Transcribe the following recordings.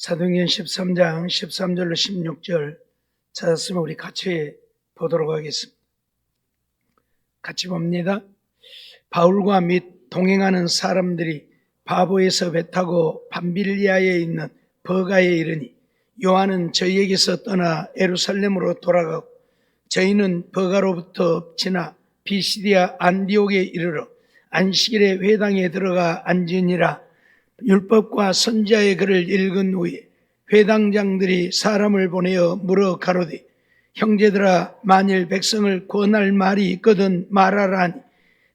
사도행전 13장 13절로 16절 찾았으면 우리 같이 보도록 하겠습니다. 같이 봅니다. 바울과 및 동행하는 사람들이 바보에서 배 타고 밤빌리아에 있는 버가에 이르니 요한은 저희에게서 떠나 예루살렘으로 돌아가고 저희는 버가로부터 지나 비시디아 안디옥에 이르러 안식일에 회당에 들어가 앉으니라. 율법과 선지자의 글을 읽은 후에 회당장들이 사람을 보내어 물어 가로되 형제들아, 만일 백성을 구원할 말이 있거든 말하라 하니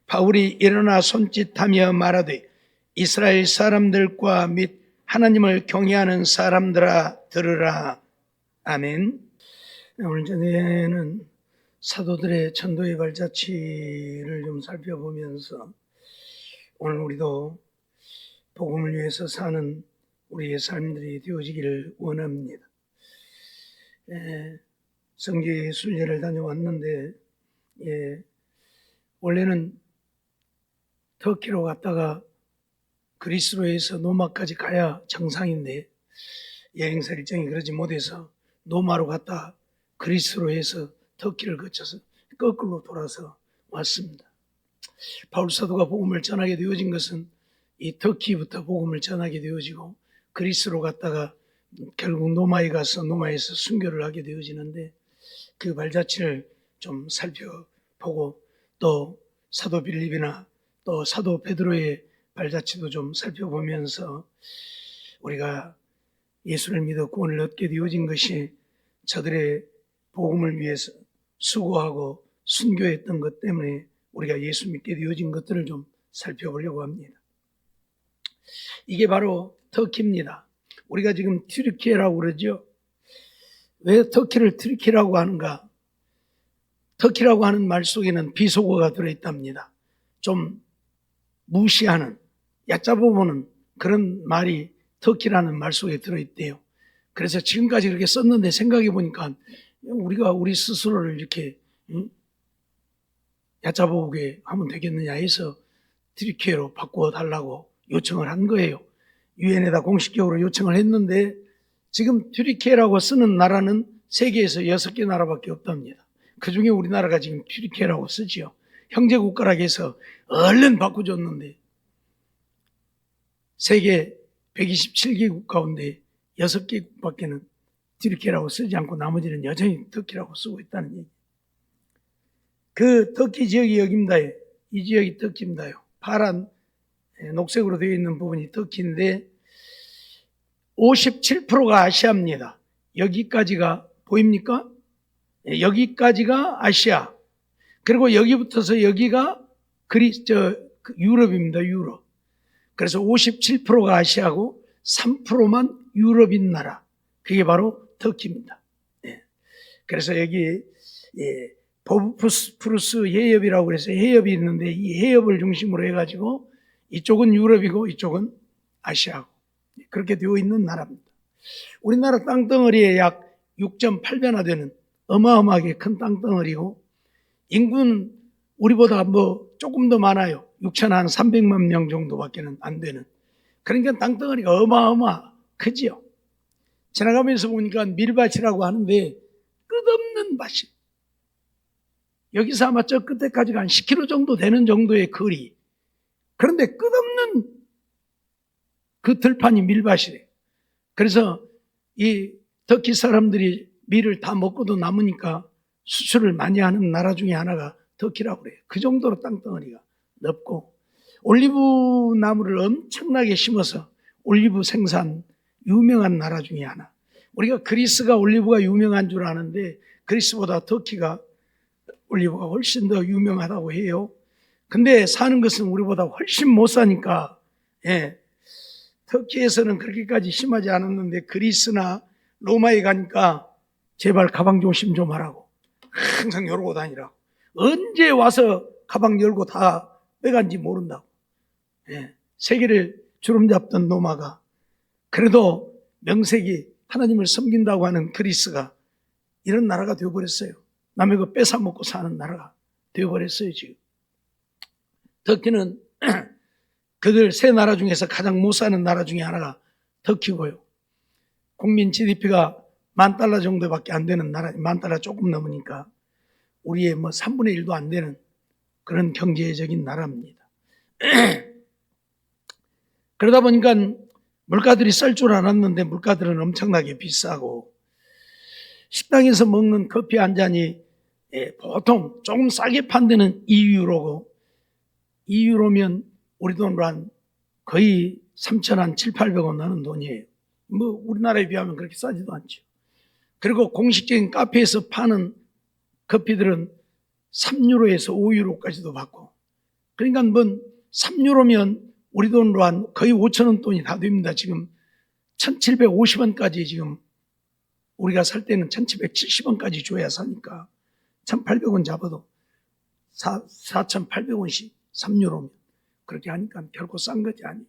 바울이 일어나 손짓하며 말하되 이스라엘 사람들과 및 하나님을 경외하는 사람들아 들으라. 아멘. 오늘 저녁에는 사도들의 전도의 발자취를 좀 살펴보면서 오늘 우리도 복음을 위해서 사는 우리의 삶들이 되어지기를 원합니다. 성지 순례를 다녀왔는데 원래는 터키로 갔다가 그리스로 해서 노마까지 가야 정상인데 여행사 일정이 그러지 못해서 노마로 갔다 그리스로 해서 터키를 거쳐서 거꾸로 돌아서 왔습니다. 바울 사도가 복음을 전하게 되어진 것은 이 터키부터 복음을 전하게 되어지고 그리스로 갔다가 결국 노마에 가서 노마에서 순교를 하게 되어지는데 그 발자취를 좀 살펴보고 또 사도 빌립이나 또 사도 베드로의 발자취도 좀 살펴보면서 우리가 예수를 믿어 구원을 얻게 되어진 것이 저들의 복음을 위해서 수고하고 순교했던 것 때문에 우리가 예수 믿게 되어진 것들을 좀 살펴보려고 합니다. 이게 바로 터키입니다. 우리가 지금 튀르키예라고 그러죠. 왜 터키를 튀르키라고 하는가? 터키라고 하는 말 속에는 비속어가 들어있답니다. 좀 무시하는, 얕잡아보는 그런 말이 터키라는 말 속에 들어있대요. 그래서 지금까지 그렇게 썼는데 생각해 보니까 우리가 우리 스스로를 이렇게 얕잡아보게 하면 되겠느냐 해서 튀르키예로 바꿔달라고 요청을 한 거예요. 유엔에다 공식적으로 요청을 했는데 지금 튀르키예라고 쓰는 나라는 세계에서 6개 나라밖에 없답니다. 그 중에 우리나라가 지금 튀르키예라고 쓰지요. 형제국가라고 해서 얼른 바꾸줬는데 세계 127개국 가운데 6개국밖에는 튀르키예라고 쓰지 않고 나머지는 여전히 터키라고 쓰고 있다는 얘기. 그 터키 지역이 여기입니다. 이 지역이 터키입니다. 파란 녹색으로 되어 있는 부분이 터키인데 57%가 아시아입니다. 여기까지가 보입니까? 여기까지가 아시아. 그리고 여기부터서 여기가 유럽입니다. 유럽. 그래서 57%가 아시아고 3%만 유럽인 나라. 그게 바로 터키입니다. 그래서 여기 보스포러스 해협이라고 해서 해협이 있는데 이 해협을 중심으로 해가지고 이쪽은 유럽이고 이쪽은 아시아고 그렇게 되어 있는 나라입니다. 우리나라 땅덩어리에 약 6.8배나 되는 어마어마하게 큰 땅덩어리고 인구는 우리보다 조금 더 많아요. 6,300만 명 정도밖에는 안 되는. 그러니까 땅덩어리가 어마어마 크지요. 지나가면서 보니까 밀밭이라고 하는데 끝없는 밭이. 여기서 아마 저 끝에까지가 한 10km 정도 되는 정도의 거리. 그런데 끝없는 그 들판이 밀밭이래요. 그래서 이 터키 사람들이 밀을 다 먹고도 남으니까 수출을 많이 하는 나라 중에 하나가 터키라고 그래요. 그 정도로 땅덩어리가 넓고 올리브 나무를 엄청나게 심어서 올리브 생산 유명한 나라 중에 하나. 우리가 그리스가 올리브가 유명한 줄 아는데 그리스보다 터키가 올리브가 훨씬 더 유명하다고 해요. 근데 사는 것은 우리보다 훨씬 못 사니까 터키에서는 그렇게까지 심하지 않았는데 그리스나 로마에 가니까 제발 가방 조심 좀 하라고 항상 열고 다니라고. 언제 와서 가방 열고 다 빼간지 모른다고. 세계를 주름잡던 로마가 그래도 명색이 하나님을 섬긴다고 하는 그리스가 이런 나라가 되어버렸어요. 남의 거 뺏어 먹고 사는 나라가 되어버렸어요. 지금 터키는 그들 세 나라 중에서 가장 못 사는 나라 중에 하나가 터키고요. 국민 GDP가 $10,000 정도밖에 안 되는 나라, $10,000 조금 넘으니까 우리의 3분의 1도 안 되는 그런 경제적인 나라입니다. 그러다 보니까 물가들이 쌀 줄 알았는데 물가들은 엄청나게 비싸고, 식당에서 먹는 커피 한 잔이 보통 조금 싸게 판 데는 2유로고, 2유로면 우리 돈으로 한 거의 3,700원 하는 돈이에요. 우리나라에 비하면 그렇게 싸지도 않죠. 그리고 공식적인 카페에서 파는 커피들은 3유로에서 5유로까지도 받고, 그러니까 3유로면 우리 돈으로 한 거의 5,000원 돈이 다 됩니다. 지금 1,750원까지, 지금 우리가 살 때는 1,770원까지 줘야 사니까 1,800원 잡아도 4,800원씩 3유로면 그렇게 하니까 결코 싼 것이 아니에요.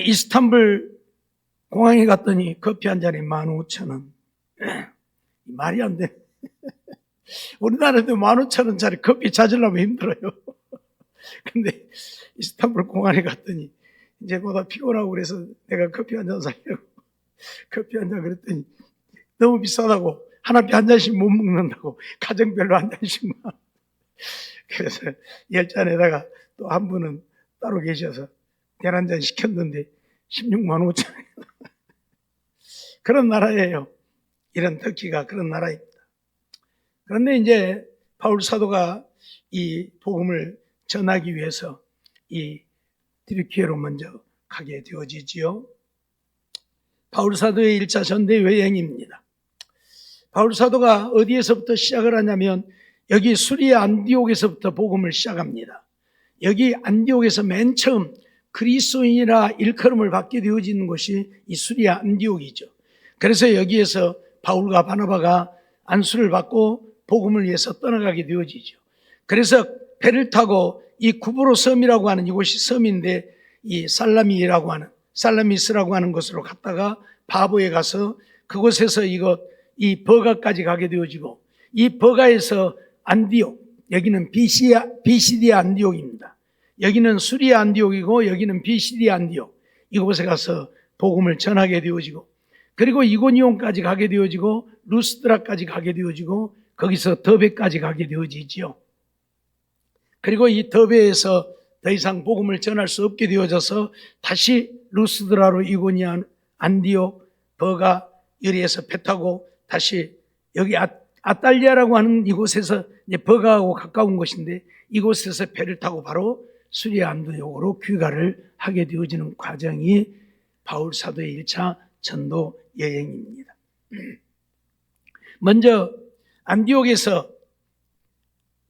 이스탄불 공항에 갔더니 커피 한 잔에 15,000원. 말이 안 돼. 우리나라도 15,000원짜리 커피 찾으려면 힘들어요. 근데 이스탄불 공항에 갔더니 이제 보다 피곤하고 그래서 내가 커피 한 잔 사려고 커피 한 잔 그랬더니 너무 비싸다고, 하나씩 한 잔씩 못 먹는다고, 가정별로 한 잔씩만. 그래서 10잔에다가 또 한 분은 따로 계셔서 계란 한 잔 시켰는데 16만 5천 원. 그런 나라예요. 이런 터키가 그런 나라입니다. 그런데 이제 바울 사도가 이 복음을 전하기 위해서 이 드리키에로 먼저 가게 되어지지요. 바울 사도의 1차 전대 여행입니다. 바울 사도가 어디에서부터 시작을 하냐면 여기 수리아 안디옥에서부터 복음을 시작합니다. 여기 안디옥에서 맨 처음 그리스도인이라 일컬음을 받게 되어지는 곳이 이 수리아 안디옥이죠. 그래서 여기에서 바울과 바나바가 안수를 받고 복음을 위해서 떠나가게 되어지죠. 그래서 배를 타고 이 구브로 섬이라고 하는 이곳이 섬인데, 이 살라미스라고 하는 곳으로 갔다가 바보에 가서 그곳에서 이 버가까지 가게 되어지고, 이 버가에서 안디옥, 여기는 비시디아 안디옥입니다. 여기는 수리아 안디옥이고 여기는 비시디아 안디옥, 이곳에 가서 복음을 전하게 되어지고, 그리고 이고니온까지 가게 되어지고 루스드라까지 가게 되어지고 거기서 더베까지 가게 되어지죠. 그리고 이 더베에서 더 이상 복음을 전할 수 없게 되어져서 다시 루스드라로 이고니온, 안디옥, 버가 여리에서 배 타고 다시 여기 아탈리아라고 하는 이곳에서, 이제 버가하고 가까운 곳인데 이곳에서 배를 타고 바로 수리아 안디옥으로 귀가를 하게 되어지는 과정이 바울 사도의 1차 전도 여행입니다. 먼저 안디옥에서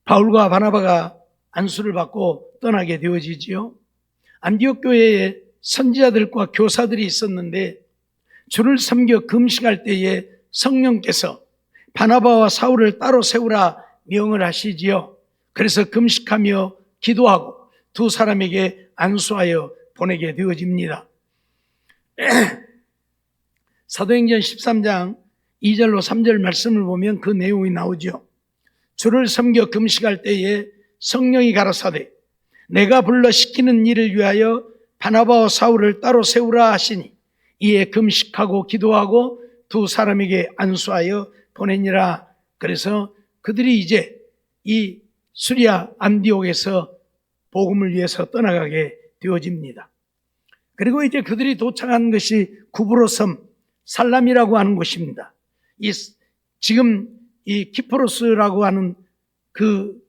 바울과 바나바가 안수를 받고 떠나게 되어지지요. 안디옥 교회에 선지자들과 교사들이 있었는데 주를 섬겨 금식할 때에 성령께서 바나바와 사울을 따로 세우라 명을 하시지요. 그래서 금식하며 기도하고 두 사람에게 안수하여 보내게 되어집니다. 사도행전 13장 2절로 3절 말씀을 보면 그 내용이 나오죠. 주를 섬겨 금식할 때에 성령이 가라사대 내가 불러 시키는 일을 위하여 바나바와 사울을 따로 세우라 하시니 이에 금식하고 기도하고 두 사람에게 안수하여 보내니라. 그래서 그들이 이제 이 수리아 안디옥에서 복음을 위해서 떠나가게 되어집니다. 그리고 이제 그들이 도착한 것이 구브로 섬 살람이라고 하는 곳입니다. 지금 이 키프로스라고 하는 그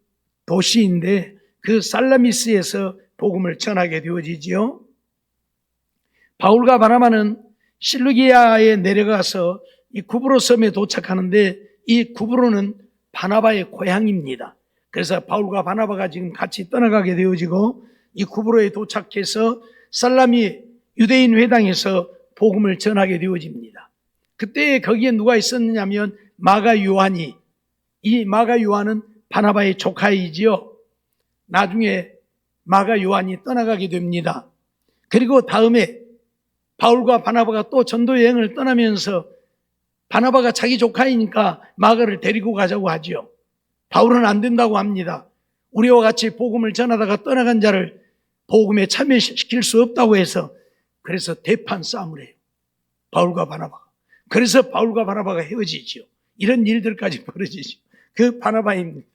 도시인데 그 살라미스에서 복음을 전하게 되어지지요. 바울과 바나바는 실루기아에 내려가서 이 구브로 섬에 도착하는데 이 구브로는 바나바의 고향입니다. 그래서 바울과 바나바가 지금 같이 떠나가게 되어지고 이 구브로에 도착해서 살라미 유대인 회당에서 복음을 전하게 되어집니다. 그때 거기에 누가 있었느냐면 마가 요한이, 이 마가 요한은 바나바의 조카이지요. 나중에 마가 요한이 떠나가게 됩니다. 그리고 다음에 바울과 바나바가 또 전도 여행을 떠나면서 바나바가 자기 조카이니까 마가를 데리고 가자고 하지요. 바울은 안 된다고 합니다. 우리와 같이 복음을 전하다가 떠나간 자를 복음에 참여시킬 수 없다고 해서 그래서 대판 싸움을 해요. 바울과 바나바. 그래서 바울과 바나바가 헤어지죠. 이런 일들까지 벌어지죠. 그 바나바입니다.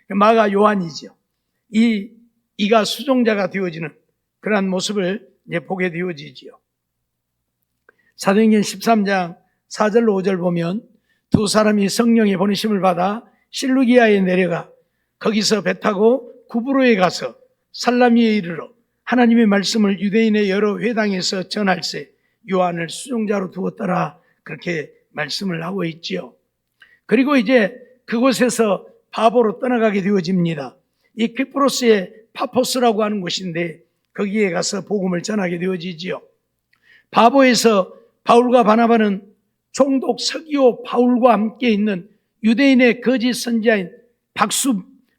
마가 요한이죠. 이가 수종자가 되어지는 그러한 모습을 이제 보게 되어지지요. 사도행전 13장 4절로 5절 보면 두 사람이 성령의 보내심을 받아 실루기아에 내려가 거기서 배 타고 구브로에 가서 살라미에 이르러 하나님의 말씀을 유대인의 여러 회당에서 전할세 요한을 수종자로 두었더라. 그렇게 말씀을 하고 있지요. 그리고 이제 그곳에서 바보로 떠나가게 되어집니다. 이 키프로스의 파포스라고 하는 곳인데 거기에 가서 복음을 전하게 되어지지요. 바보에서 바울과 바나바는 총독 서기오 바울과 함께 있는 유대인의 거짓 선지자인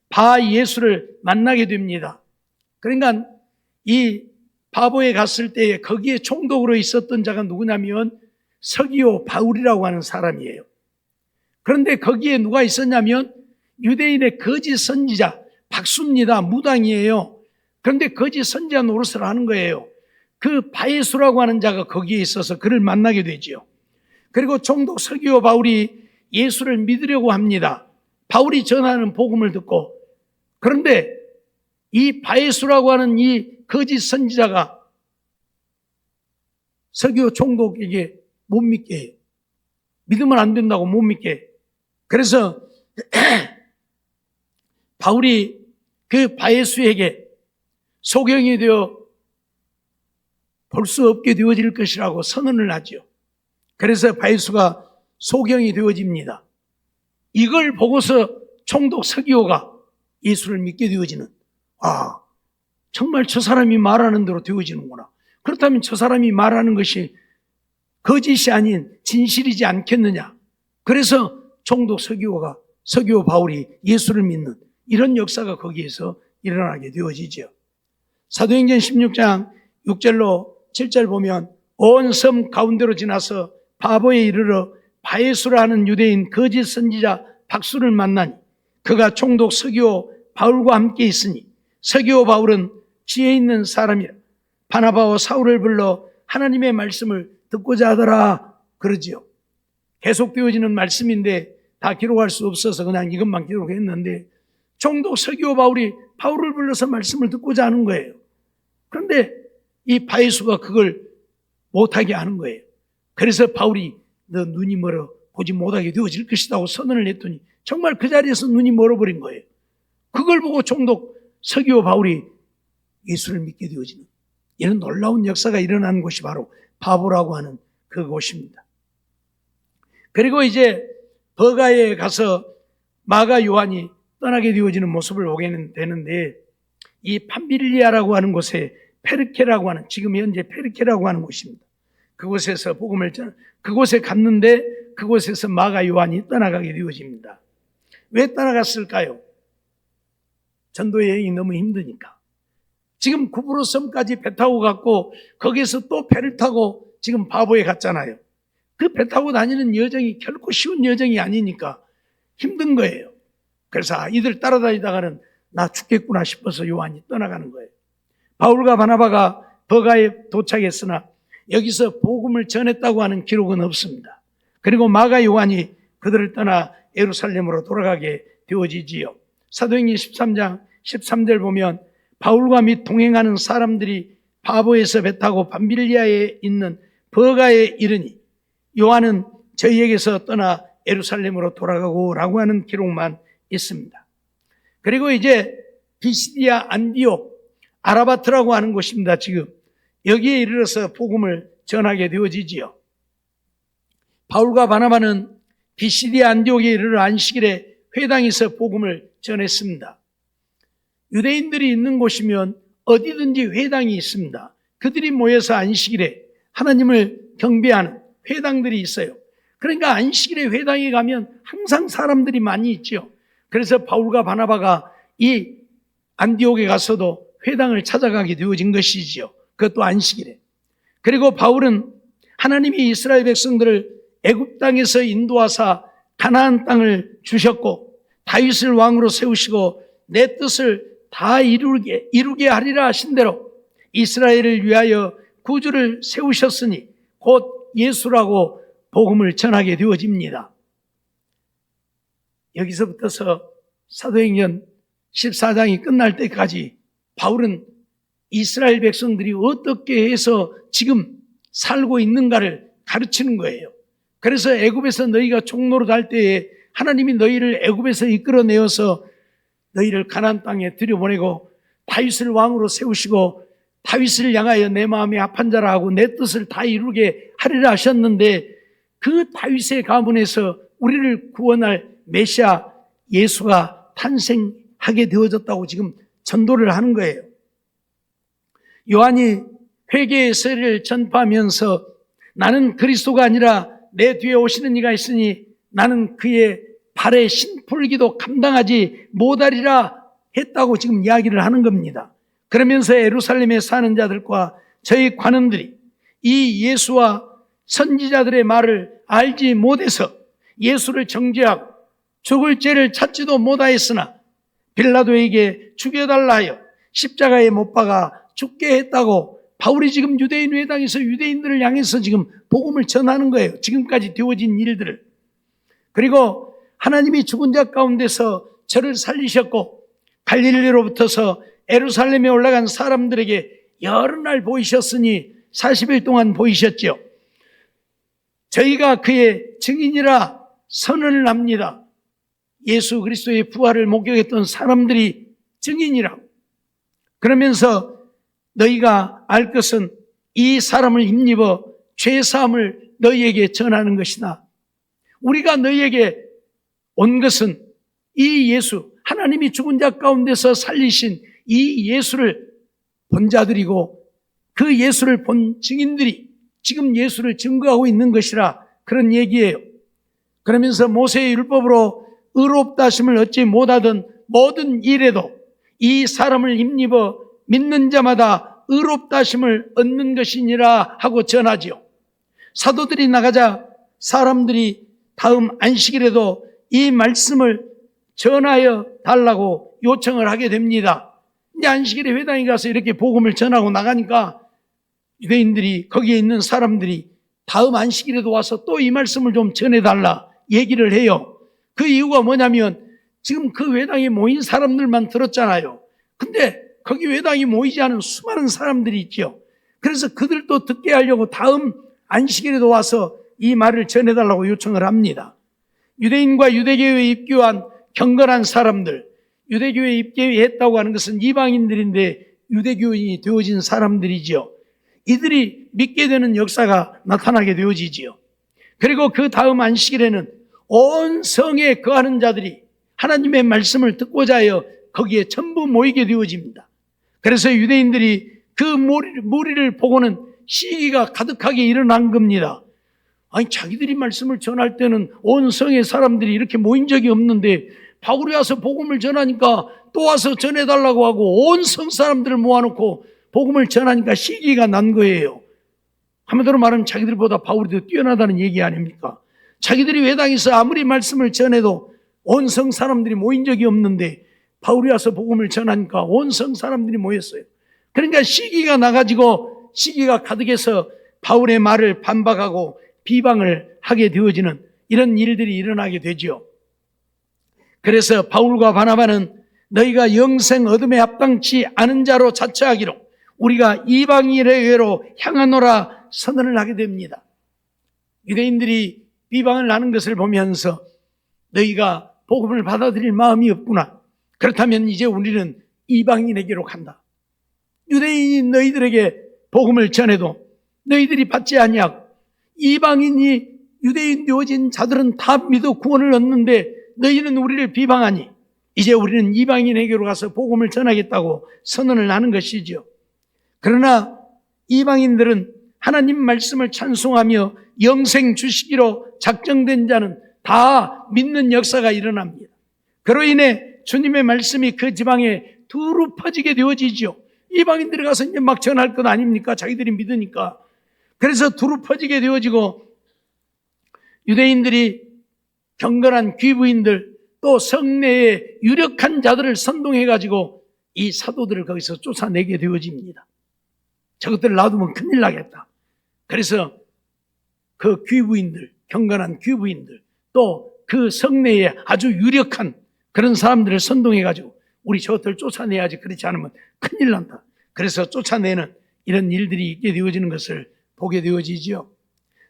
바 예수를 만나게 됩니다. 그러니까 이 바보에 갔을 때에 거기에 총독으로 있었던 자가 누구냐면 서기오 바울이라고 하는 사람이에요. 그런데 거기에 누가 있었냐면 유대인의 거짓 선지자 박수입니다. 무당이에요. 그런데 거짓 선지자 노릇을 하는 거예요. 그 바예수라고 하는 자가 거기에 있어서 그를 만나게 되죠. 그리고 총독 서기오 바울이 예수를 믿으려고 합니다. 바울이 전하는 복음을 듣고. 그런데 이 바예수라고 하는 이 거짓 선지자가 서기오 총독에게 못 믿게 해요. 믿으면 안 된다고 못 믿게 해요. 그래서 바울이 그 바예수에게 소경이 되어 볼 수 없게 되어질 것이라고 선언을 하죠. 그래서 바예수가 소경이 되어집니다. 이걸 보고서 총독 서기오가 예수를 믿게 되어지는, 정말 저 사람이 말하는 대로 되어지는구나. 그렇다면 저 사람이 말하는 것이 거짓이 아닌 진실이지 않겠느냐. 그래서 총독 서기오 바울이 예수를 믿는 이런 역사가 거기에서 일어나게 되어지죠. 사도행전 16장 6절로 7절 보면 온 섬 가운데로 지나서 바보에 이르러 바예수라 하는 유대인 거짓 선지자 박수를 만나니 그가 총독 서기오 바울과 함께 있으니 서기오 바울은 지혜 있는 사람이라 바나바와 사울을 불러 하나님의 말씀을 듣고자 하더라 그러지요. 계속되어지는 말씀인데 다 기록할 수 없어서 그냥 이것만 기록했는데 총독 서기오 바울이 바울을 불러서 말씀을 듣고자 하는 거예요. 그런데 이 바예수가 그걸 못하게 하는 거예요. 그래서 바울이 너 눈이 멀어 보지 못하게 되어질 것이라고 선언을 했더니 정말 그 자리에서 눈이 멀어버린 거예요. 그걸 보고 총독 서기오 바울이 예수를 믿게 되어지는 이런 놀라운 역사가 일어나는 곳이 바로 바보라고 하는 그곳입니다. 그리고 이제 버가에 가서 마가 요한이 떠나게 되어지는 모습을 보게 되는데 이 판빌리아라고 하는 곳에 페르케라고 하는 지금 현재 페르케라고 하는 곳입니다. 그곳에서 그곳에 갔는데 그곳에서 마가 요한이 떠나가게 되어집니다. 왜 떠나갔을까요? 전도 여행이 너무 힘드니까. 지금 구브로 섬까지 배 타고 갔고 거기에서 또 배를 타고 지금 바보에 갔잖아요. 그 배 타고 다니는 여정이 결코 쉬운 여정이 아니니까 힘든 거예요. 그래서 이들 따라다니다가는 나 죽겠구나 싶어서 요한이 떠나가는 거예요. 바울과 바나바가 버가에 도착했으나 여기서 복음을 전했다고 하는 기록은 없습니다. 그리고 마가 요한이 그들을 떠나 예루살렘으로 돌아가게 되어지지요. 사도행전 13장 13절 보면 바울과 및 동행하는 사람들이 바보에서 배 타고 밤빌리아에 있는 버가에 이르니 요한은 저희에게서 떠나 예루살렘으로 돌아가고 라고 하는 기록만 있습니다. 그리고 이제 비시디아 안디옥 아라바트라고 하는 곳입니다. 지금 여기에 이르러서 복음을 전하게 되어지지요. 바울과 바나바는 비시디아 안디옥에 이르러 안식일에 회당에서 복음을 전했습니다. 유대인들이 있는 곳이면 어디든지 회당이 있습니다. 그들이 모여서 안식일에 하나님을 경배하는 회당들이 있어요. 그러니까 안식일에 회당에 가면 항상 사람들이 많이 있죠. 그래서 바울과 바나바가 이 안디옥에 가서도 회당을 찾아가게 되어진 것이지요. 그것도 안식일에. 그리고 바울은 하나님이 이스라엘 백성들을 애굽 땅에서 인도하사 가나안 땅을 주셨고 다윗을 왕으로 세우시고 내 뜻을 다 이루게 하리라 하신 대로 이스라엘을 위하여 구주를 세우셨으니 곧 예수라고 복음을 전하게 되어집니다. 여기서부터서 사도행전 14장이 끝날 때까지 바울은 이스라엘 백성들이 어떻게 해서 지금 살고 있는가를 가르치는 거예요. 그래서 애굽에서 너희가 종노릇 할 때에 하나님이 너희를 애굽에서 이끌어내어서 너희를 가나안 땅에 들여보내고 다윗을 왕으로 세우시고 다윗을 향하여 내 마음이 합한 자라 하고 내 뜻을 다 이루게 하리라 하셨는데, 그 다윗의 가문에서 우리를 구원할 메시아 예수가 탄생하게 되어졌다고 지금 전도를 하는 거예요. 요한이 회개의 세례를 전파하면서 나는 그리스도가 아니라 내 뒤에 오시는 이가 있으니 나는 그의 발에 신풀기도 감당하지 못하리라 했다고 지금 이야기를 하는 겁니다. 그러면서 예루살렘에 사는 자들과 저희 관원들이 이 예수와 선지자들의 말을 알지 못해서 예수를 정죄하고 죽을 죄를 찾지도 못하였으나 빌라도에게 죽여달라 하여 십자가에 못 박아 죽게 했다고 바울이 지금 유대인 회당에서 유대인들을 향해서 지금 복음을 전하는 거예요. 지금까지 되어진 일들을. 그리고 하나님이 죽은 자 가운데서 저를 살리셨고 갈릴리로부터서 예루살렘에 올라간 사람들에게 여러 날 보이셨으니 40일 동안 보이셨죠. 저희가 그의 증인이라 선언을 합니다. 예수 그리스도의 부활을 목격했던 사람들이 증인이라고. 그러면서 너희가 알 것은 이 사람을 힘입어 죄사함을 너희에게 전하는 것이다. 우리가 너희에게 온 것은 이 예수, 하나님이 죽은 자 가운데서 살리신 이 예수를 본 자들이고 그 예수를 본 증인들이 지금 예수를 증거하고 있는 것이라 그런 얘기예요. 그러면서 모세의 율법으로 의롭다 하심을 얻지 못하던 모든 일에도 이 사람을 힘입어 믿는 자마다 의롭다 하심을 얻는 것이니라 하고 전하지요. 사도들이 나가자 사람들이 다음 안식일에도 이 말씀을 전하여 달라고 요청을 하게 됩니다. 이제 안식일에 회당에 가서 이렇게 복음을 전하고 나가니까 유대인들이, 거기에 있는 사람들이 다음 안식일에도 와서 또 이 말씀을 좀 전해달라 얘기를 해요. 그 이유가 뭐냐면 지금 그 회당에 모인 사람들만 들었잖아요. 근데 거기 회당에 모이지 않은 수많은 사람들이 있죠. 그래서 그들도 듣게 하려고 다음 안식일에도 와서 이 말을 전해달라고 요청을 합니다. 유대인과 유대교회에 입교한 경건한 사람들, 유대교회에 입교했다고 하는 것은 이방인들인데 유대교인이 되어진 사람들이지요. 이들이 믿게 되는 역사가 나타나게 되어지지요. 그리고 그 다음 안식일에는 온 성에 거하는 자들이 하나님의 말씀을 듣고자 하여 거기에 전부 모이게 되어집니다. 그래서 유대인들이 그 무리를 보고는 시기가 가득하게 일어난 겁니다. 아니, 자기들이 말씀을 전할 때는 온 성의 사람들이 이렇게 모인 적이 없는데 바울이 와서 복음을 전하니까 또 와서 전해달라고 하고 온 성 사람들을 모아놓고 복음을 전하니까 시기가 난 거예요. 한마디로 말하면 자기들보다 바울이 더 뛰어나다는 얘기 아닙니까? 자기들이 회당에서 아무리 말씀을 전해도 온 성 사람들이 모인 적이 없는데 바울이 와서 복음을 전하니까 온 성 사람들이 모였어요. 그러니까 시기가 나가지고 시기가 가득해서 바울의 말을 반박하고 비방을 하게 되어지는 이런 일들이 일어나게 되죠. 그래서 바울과 바나바는 너희가 영생 얻음에 합당치 않은 자로 자처하기로 우리가 이방인에게로 향하노라 선언을 하게 됩니다. 유대인들이 비방을 하는 것을 보면서 너희가 복음을 받아들일 마음이 없구나. 그렇다면 이제 우리는 이방인에게로 간다. 유대인이 너희들에게 복음을 전해도 너희들이 받지 아니하고 이방인이 유대인 되어진 자들은 다 믿어 구원을 얻는데 너희는 우리를 비방하니 이제 우리는 이방인에게로 가서 복음을 전하겠다고 선언을 하는 것이죠. 그러나 이방인들은 하나님 말씀을 찬송하며 영생 주시기로 작정된 자는 다 믿는 역사가 일어납니다. 그로 인해 주님의 말씀이 그 지방에 두루 퍼지게 되어지죠. 이방인들이 가서 이제 막 전할 것 아닙니까? 자기들이 믿으니까. 그래서 두루 퍼지게 되어지고 유대인들이 경건한 귀부인들 또 성내에 유력한 자들을 선동해가지고 이 사도들을 거기서 쫓아내게 되어집니다. 저것들을 놔두면 큰일 나겠다. 그래서 그 귀부인들, 경건한 귀부인들, 또 그 성내에 아주 유력한 그런 사람들을 선동해가지고 우리 저것들 쫓아내야지, 그렇지 않으면 큰일 난다. 그래서 쫓아내는 이런 일들이 있게 되어지는 것을 보게 되어지죠.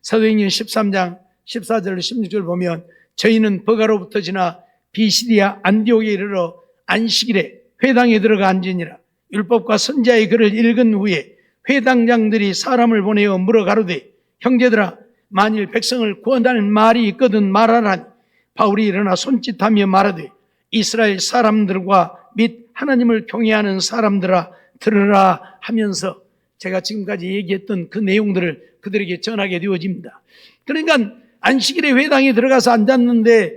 사도행전 13장 14절 16절 보면 저희는 버가로부터 지나 비시디아 안디옥에 이르러 안식일에 회당에 들어가 앉으니라. 율법과 선지자의 글을 읽은 후에 회당장들이 사람을 보내어 물어 가로되 형제들아, 만일 백성을 구원할 말이 있거든 말하라니. 바울이 일어나 손짓하며 말하되 이스라엘 사람들과 및 하나님을 경외하는 사람들아 들으라 하면서 제가 지금까지 얘기했던 그 내용들을 그들에게 전하게 되어집니다. 그러니까 안식일에 회당에 들어가서 앉았는데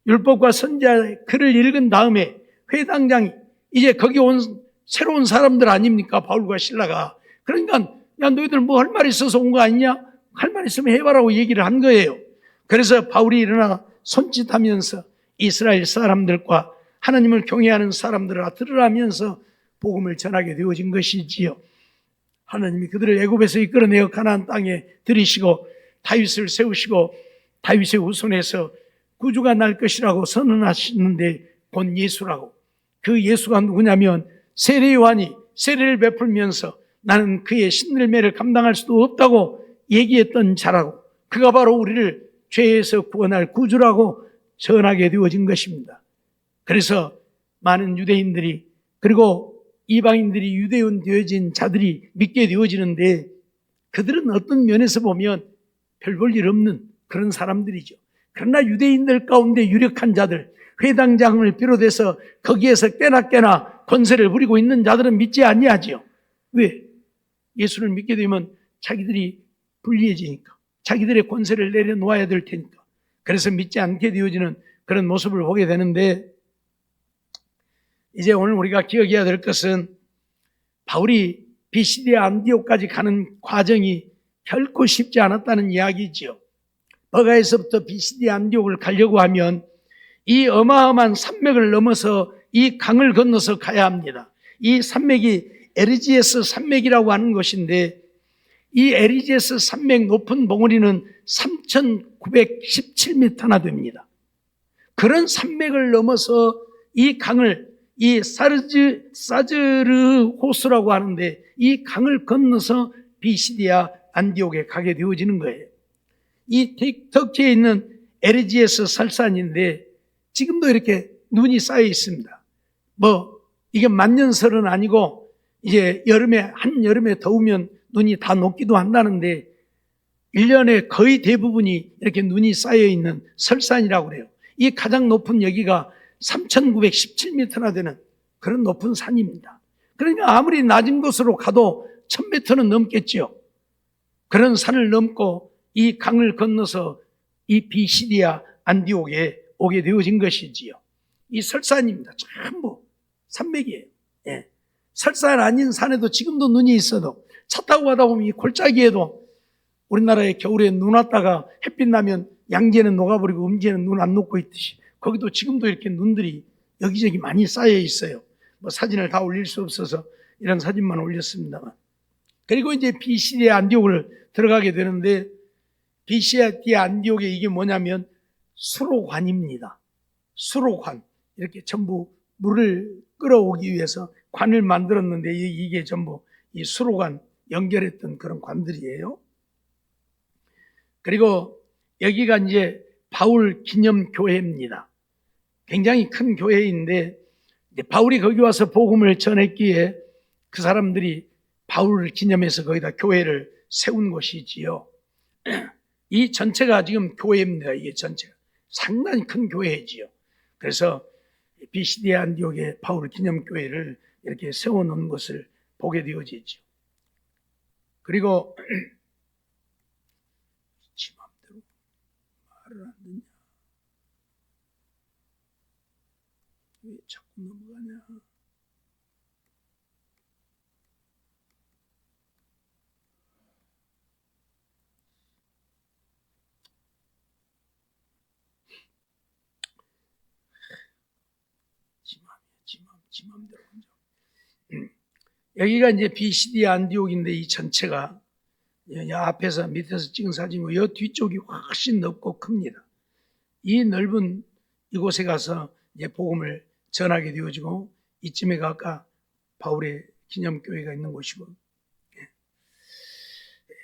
율법과 선지자의 글을 읽은 다음에 회당장이 이제 거기 온 새로운 사람들 아닙니까? 바울과 실라가. 그러니까 야, 너희들 뭐 할 말 있어서 온 거 아니냐? 할 말 있으면 해봐라고 얘기를 한 거예요. 그래서 바울이 일어나 손짓하면서 이스라엘 사람들과 하나님을 경외하는 사람들아 들으라면서 복음을 전하게 되어진 것이지요. 하나님이 그들을 애굽에서 이끌어내어 가나안 땅에 들이시고 다윗을 세우시고 다윗의 후손에서 구주가 날 것이라고 선언하시는데 곧 예수라고. 그 예수가 누구냐면 세례 요한이 세례를 베풀면서 나는 그의 신들매를 감당할 수도 없다고 얘기했던 자라고, 그가 바로 우리를 죄에서 구원할 구주라고 전하게 되어진 것입니다. 그래서 많은 유대인들이 그리고 이방인들이 유대인 되어진 자들이 믿게 되어지는데 그들은 어떤 면에서 보면 별 볼 일 없는 그런 사람들이죠. 그러나 유대인들 가운데 유력한 자들, 회당장을 비롯해서 거기에서 꽤나 권세를 부리고 있는 자들은 믿지 아니하지요. 왜? 예수를 믿게 되면 자기들이 불리해지니까, 자기들의 권세를 내려놓아야 될 테니까. 그래서 믿지 않게 되어지는 그런 모습을 보게 되는데, 이제 오늘 우리가 기억해야 될 것은 바울이 비시디아 안디옥까지 가는 과정이 결코 쉽지 않았다는 이야기죠. 버가에서부터 비시디아 안디옥을 가려고 하면 이 어마어마한 산맥을 넘어서 이 강을 건너서 가야 합니다. 이 산맥이 에르지에스 산맥이라고 하는 것인데, 이 에르지에스 산맥 높은 봉우리는 3,917m나 됩니다. 그런 산맥을 넘어서 이 강을, 이 사즈르 호수라고 하는데 이 강을 건너서 비시디아 안디옥에 가게 되어지는 거예요. 이 터키에 있는 에르지에스 설산인데 지금도 이렇게 눈이 쌓여 있습니다. 이게 만년설은 아니고 이제 한여름에 더우면 눈이 다 녹기도 한다는데 1년에 거의 대부분이 이렇게 눈이 쌓여 있는 설산이라고 그래요. 이 가장 높은 여기가 3,917m나 되는 그런 높은 산입니다. 그러니까 아무리 낮은 곳으로 가도 1,000m는 넘겠죠. 그런 산을 넘고 이 강을 건너서 이 비시디아 안디옥에 오게 되어진 것이지요. 이 설산입니다. 전부 산맥이에요. 예. 설산 아닌 산에도 지금도 눈이 있어도 차 타고 가다 보면 이 골짜기에도 우리나라에 겨울에 눈 왔다가 햇빛 나면 양지에는 녹아버리고 음지에는 눈 안 녹고 있듯이 거기도 지금도 이렇게 눈들이 여기저기 많이 쌓여 있어요. 사진을 다 올릴 수 없어서 이런 사진만 올렸습니다만. 그리고 이제 비시디아 안디옥을 들어가게 되는데 비시디아 안디옥에 이게 뭐냐면 수로관입니다. 수로관. 이렇게 전부 물을 끌어오기 위해서 관을 만들었는데 이게 전부 이 수로관 연결했던 그런 관들이에요. 그리고 여기가 이제 바울 기념교회입니다. 굉장히 큰 교회인데 바울이 거기 와서 복음을 전했기에 그 사람들이 바울을 기념해서 거기다 교회를 세운 곳이지요. 이 전체가 지금 교회입니다. 이게 전체가 상당히 큰 교회지요. 그래서 비시디아 안디옥에 바울 기념교회를 이렇게 세워놓은 것을 보게 되어지죠. 그리고 지 맘대로 말을 안 듣냐? 왜 자꾸 넘어가냐? 지 맘대로 혼자. 여기가 이제 비시디아 안디옥인데 이 전체가 앞에서 밑에서 찍은 사진이고 이 뒤쪽이 훨씬 넓고 큽니다. 이 넓은 이곳에 가서 이제 복음을 전하게 되어지고 이쯤에가 아까 바울의 기념교회가 있는 곳이고,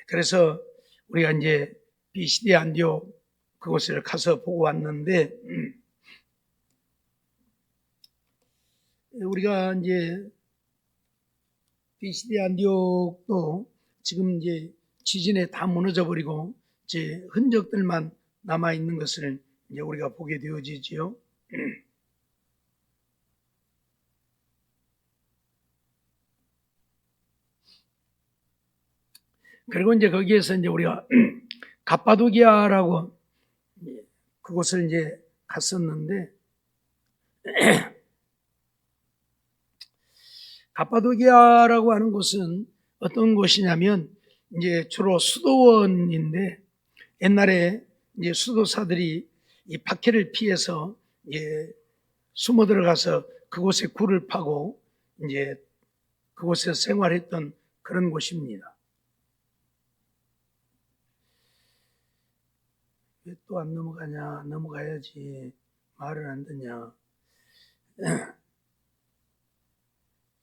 그래서 우리가 이제 비시디 안디옥 그곳을 가서 보고 왔는데, 우리가 이제 비시디 안디옥도 지금 이제 지진에 다 무너져 버리고 이제 흔적들만 남아 있는 것을 이제 우리가 보게 되어지지요. 그리고 이제 거기에서 이제 우리가 갑바도기아라고 그곳을 이제 갔었는데, 갑바도기아라고 하는 곳은 어떤 곳이냐면 이제 주로 수도원인데, 옛날에 이제 수도사들이 이 박해를 피해서 이제 숨어 들어가서 그곳에 굴을 파고 이제 그곳에서 생활했던 그런 곳입니다. 왜 또 안 넘어가냐? 넘어가야지. 말을 안 듣냐?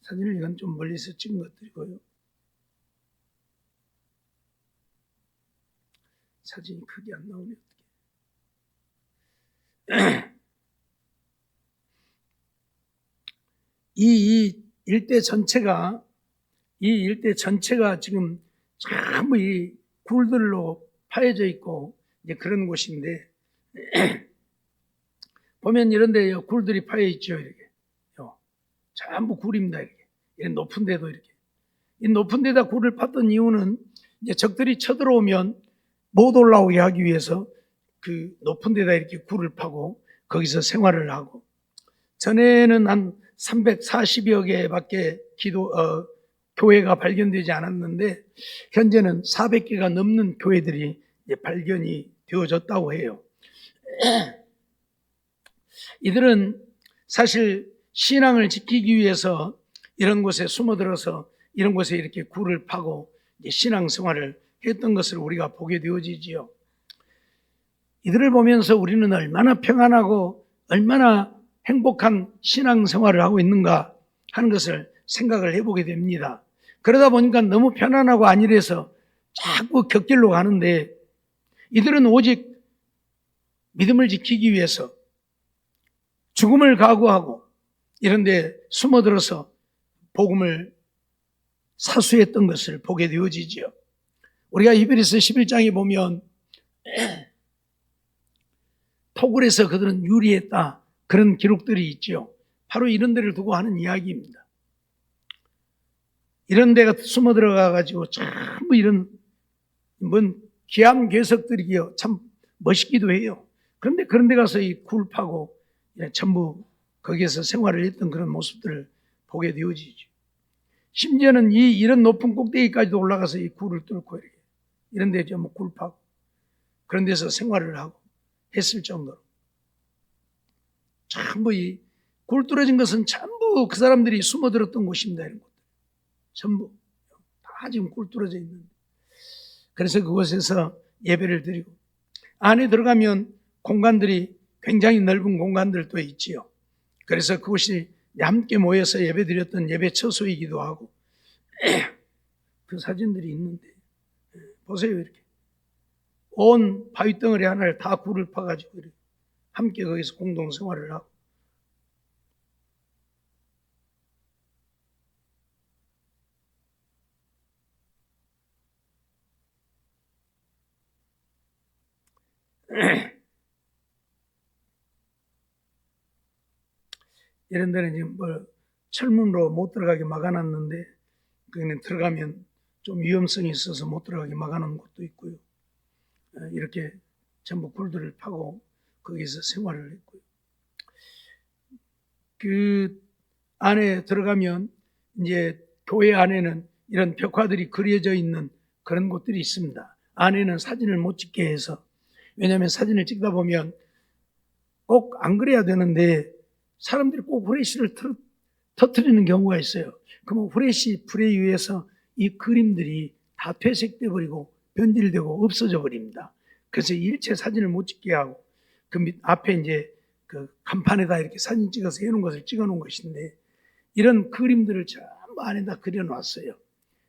사진을 이건 좀 멀리서 찍은 것들이고요. 사진이 크게 안 나오네. 이 일대 전체가 지금 전부 이 굴들로 파여져 있고 이제 그런 곳인데, 보면 이런데 굴들이 파여 있죠. 이렇게 전부 굴입니다. 이렇게 높은 데도 이렇게 이 높은 데다 굴을 팠던 이유는 이제 적들이 쳐들어오면 못 올라오게 하기 위해서 그 높은 데다 이렇게 굴을 파고 거기서 생활을 하고, 전에는 한 340여 개밖에 교회가 발견되지 않았는데 현재는 400개가 넘는 교회들이 이제 발견이 되어졌다고 해요. 이들은 사실 신앙을 지키기 위해서 이런 곳에 숨어들어서 이런 곳에 이렇게 굴을 파고 이제 신앙생활을 했던 것을 우리가 보게 되어지지요. 이들을 보면서 우리는 얼마나 평안하고 얼마나 행복한 신앙생활을 하고 있는가 하는 것을 생각을 해보게 됩니다. 그러다 보니까 너무 편안하고 안일해서 자꾸 곁길로 가는데, 이들은 오직 믿음을 지키기 위해서 죽음을 각오하고 이런 데 숨어들어서 복음을 사수했던 것을 보게 되어지죠. 우리가 히브리서 11장에 보면 토굴에서 그들은 유리했다, 그런 기록들이 있죠. 바로 이런 데를 두고 하는 이야기입니다. 이런 데가 숨어 들어가 가지고 전부 이런 귀한 괴석들이요, 참 멋있기도 해요. 그런데 그런 데 가서 이 굴 파고 전부 거기에서 생활을 했던 그런 모습들을 보게 되어지죠. 심지어는 이런 높은 꼭대기까지도 올라가서 이 굴을 뚫고 이런 데 전부 굴 파고 그런 데서 생활을 하고 했을 정도로, 전부 이 굴 뚫어진 것은 전부 그 사람들이 숨어들었던 곳입니다. 이런 곳들 전부 다 지금 굴 뚫어져 있는데, 그래서 그곳에서 예배를 드리고, 안에 들어가면 공간들이 굉장히 넓은 공간들도 있지요. 그래서 그곳이 함께 모여서 예배 드렸던 예배 처소이기도 하고, 그 사진들이 있는데 보세요. 이렇게 온 바위덩어리 하나를 다 굴을 파가지고 함께 거기서 공동생활을 하고, 이런 데는 지금 철문으로 못 들어가게 막아놨는데, 그냥 들어가면 좀 위험성이 있어서 못 들어가게 막아놓은 곳도 있고요. 이렇게 전부 굴들을 파고 거기서 생활을 했고요. 그 안에 들어가면 이제 교회 안에는 이런 벽화들이 그려져 있는 그런 곳들이 있습니다. 안에는 사진을 못 찍게 해서, 왜냐하면 사진을 찍다 보면 꼭 안 그래야 되는데 사람들이 꼭 후레쉬를 터뜨리는 경우가 있어요. 그러면 후레쉬 불에 의해서 이 그림들이 다 퇴색돼 버리고 변질되고 없어져 버립니다. 그래서 일체 사진을 못 찍게 하고 그 앞에 이제 그 간판에다 이렇게 사진 찍어서 해놓은 것을 찍어 놓은 것인데, 이런 그림들을 전부 안에다 그려놨어요.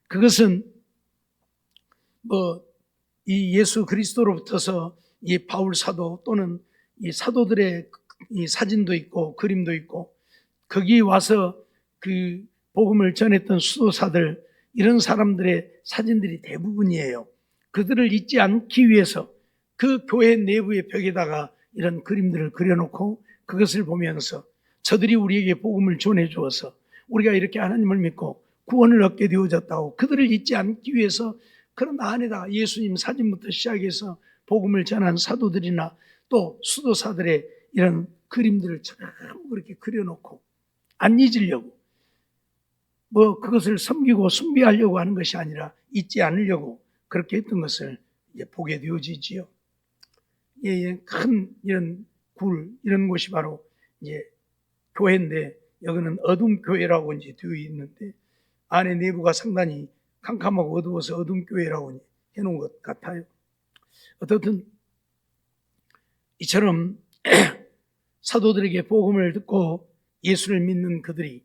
그것은 이 예수 그리스도로부터서 이 바울 사도 또는 이 사도들의 이 사진도 있고 그림도 있고, 거기 와서 그 복음을 전했던 수도사들, 이런 사람들의 사진들이 대부분이에요. 그들을 잊지 않기 위해서 그 교회 내부의 벽에다가 이런 그림들을 그려놓고 그것을 보면서 저들이 우리에게 복음을 전해 주어서 우리가 이렇게 하나님을 믿고 구원을 얻게 되어졌다고, 그들을 잊지 않기 위해서 그런 안에다가 예수님 사진부터 시작해서 복음을 전한 사도들이나 또 수도사들의 이런 그림들을 전부 그렇게 그려놓고 안 잊으려고, 그것을 섬기고 숭배하려고 하는 것이 아니라 잊지 않으려고 그렇게 했던 것을 이제 보게 되어지지요. 큰 이런 이런 곳이 바로 이제 교회인데, 여기는 어둠 교회라고 이제 되어 있는데 안에 내부가 상당히 캄캄하고 어두워서 어둠 교회라고 해놓은 것 같아요. 어떻든 이처럼 사도들에게 복음을 듣고 예수를 믿는 그들이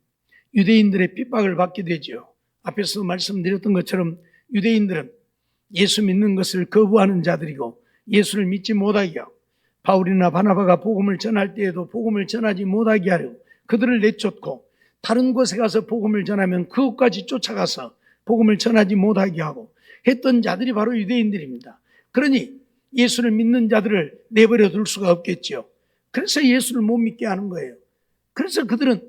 유대인들의 핍박을 받게 되죠. 앞에서 말씀드렸던 것처럼 유대인들은 예수 믿는 것을 거부하는 자들이고 예수를 믿지 못하게 하고, 바울이나 바나바가 복음을 전할 때에도 복음을 전하지 못하게 하려고 그들을 내쫓고, 다른 곳에 가서 복음을 전하면 그곳까지 쫓아가서 복음을 전하지 못하게 하고 했던 자들이 바로 유대인들입니다. 그러니 예수를 믿는 자들을 내버려 둘 수가 없겠죠. 그래서 예수를 못 믿게 하는 거예요. 그래서 그들은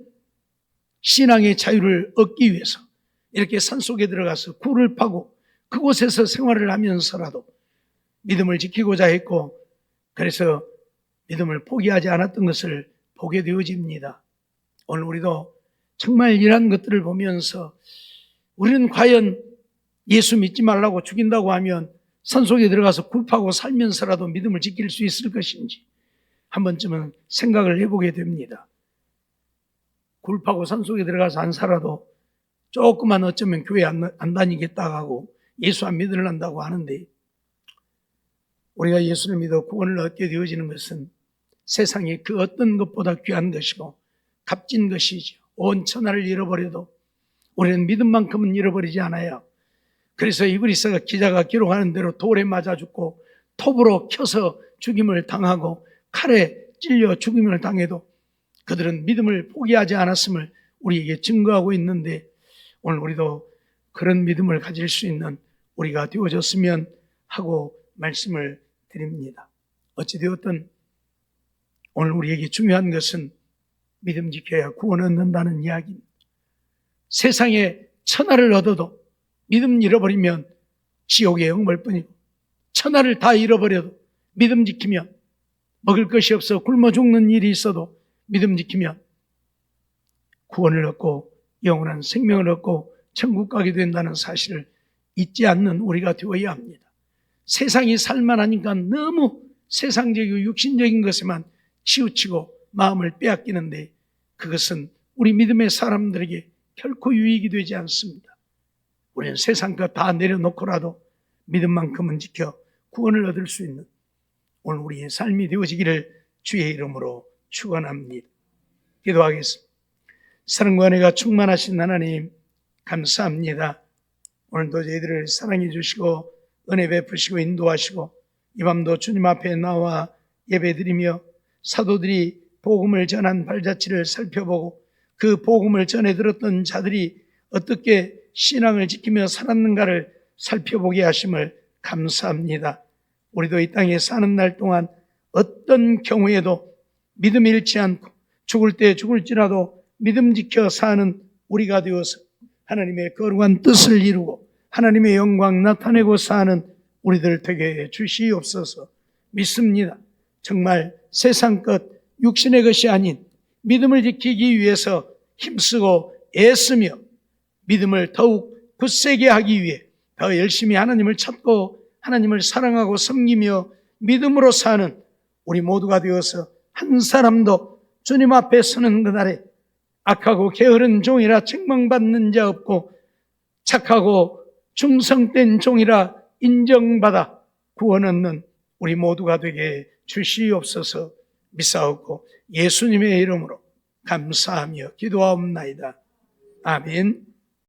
신앙의 자유를 얻기 위해서 이렇게 산속에 들어가서 굴을 파고 그곳에서 생활을 하면서라도 믿음을 지키고자 했고, 그래서 믿음을 포기하지 않았던 것을 보게 되어집니다. 오늘 우리도 정말 이러한 것들을 보면서 우리는 과연 예수 믿지 말라고 죽인다고 하면 산속에 들어가서 굴 파고 살면서라도 믿음을 지킬 수 있을 것인지 한 번쯤은 생각을 해보게 됩니다. 굴 파고 산속에 들어가서 안 살아도 조금만 어쩌면 교회 안 다니겠다 하고 예수 안 믿으려고 하는데, 우리가 예수를 믿어 구원을 얻게 되어지는 것은 세상에 그 어떤 것보다 귀한 것이고 값진 것이죠. 온 천하를 잃어버려도 우리는 믿음만큼은 잃어버리지 않아요. 그래서 이브리서 기자가 기록하는 대로 돌에 맞아 죽고 톱으로 켜서 죽임을 당하고 칼에 찔려 죽임을 당해도 그들은 믿음을 포기하지 않았음을 우리에게 증거하고 있는데, 오늘 우리도 그런 믿음을 가질 수 있는 우리가 되어졌으면 하고 말씀을 드립니다. 어찌되었든 오늘 우리에게 중요한 것은 믿음 지켜야 구원 얻는다는 이야기입니다. 세상에 천하를 얻어도 믿음 잃어버리면 지옥에 영벌 뿐이고, 천하를 다 잃어버려도 믿음 지키면 먹을 것이 없어 굶어 죽는 일이 있어도 믿음 지키면 구원을 얻고 영원한 생명을 얻고 천국 가게 된다는 사실을 잊지 않는 우리가 되어야 합니다. 세상이 살만하니까 너무 세상적이고 육신적인 것에만 치우치고 마음을 빼앗기는데, 그것은 우리 믿음의 사람들에게 결코 유익이 되지 않습니다. 우리는 세상 것 다 내려놓고라도 믿음만큼은 지켜 구원을 얻을 수 있는 오늘 우리의 삶이 되어지기를 주의 이름으로 축원합니다. 기도하겠습니다. 사랑과 은혜가 충만하신 하나님, 감사합니다. 오늘도 저희들을 사랑해 주시고 은혜 베푸시고 인도하시고 이 밤도 주님 앞에 나와 예배드리며 사도들이 복음을 전한 발자취를 살펴보고 그 복음을 전해 들었던 자들이 어떻게 신앙을 지키며 살았는가를 살펴보게 하심을 감사합니다. 우리도 이 땅에 사는 날 동안 어떤 경우에도 믿음 잃지 않고 죽을 때 죽을지라도 믿음 지켜 사는 우리가 되어서 하나님의 거룩한 뜻을 이루고 하나님의 영광 나타내고 사는 우리들 되게 주시옵소서. 믿습니다. 정말 세상 것, 육신의 것이 아닌 믿음을 지키기 위해서 힘쓰고 애쓰며 믿음을 더욱 굳세게 하기 위해 더 열심히 하나님을 찾고 하나님을 사랑하고 섬기며 믿음으로 사는 우리 모두가 되어서 한 사람도 주님 앞에 서는 그날에 악하고 게으른 종이라 책망받는 자 없고 착하고 충성된 종이라 인정받아 구원 얻는 우리 모두가 되게 주시옵소서 믿사옵고 예수님의 이름으로 감사하며 기도하옵나이다. 아멘.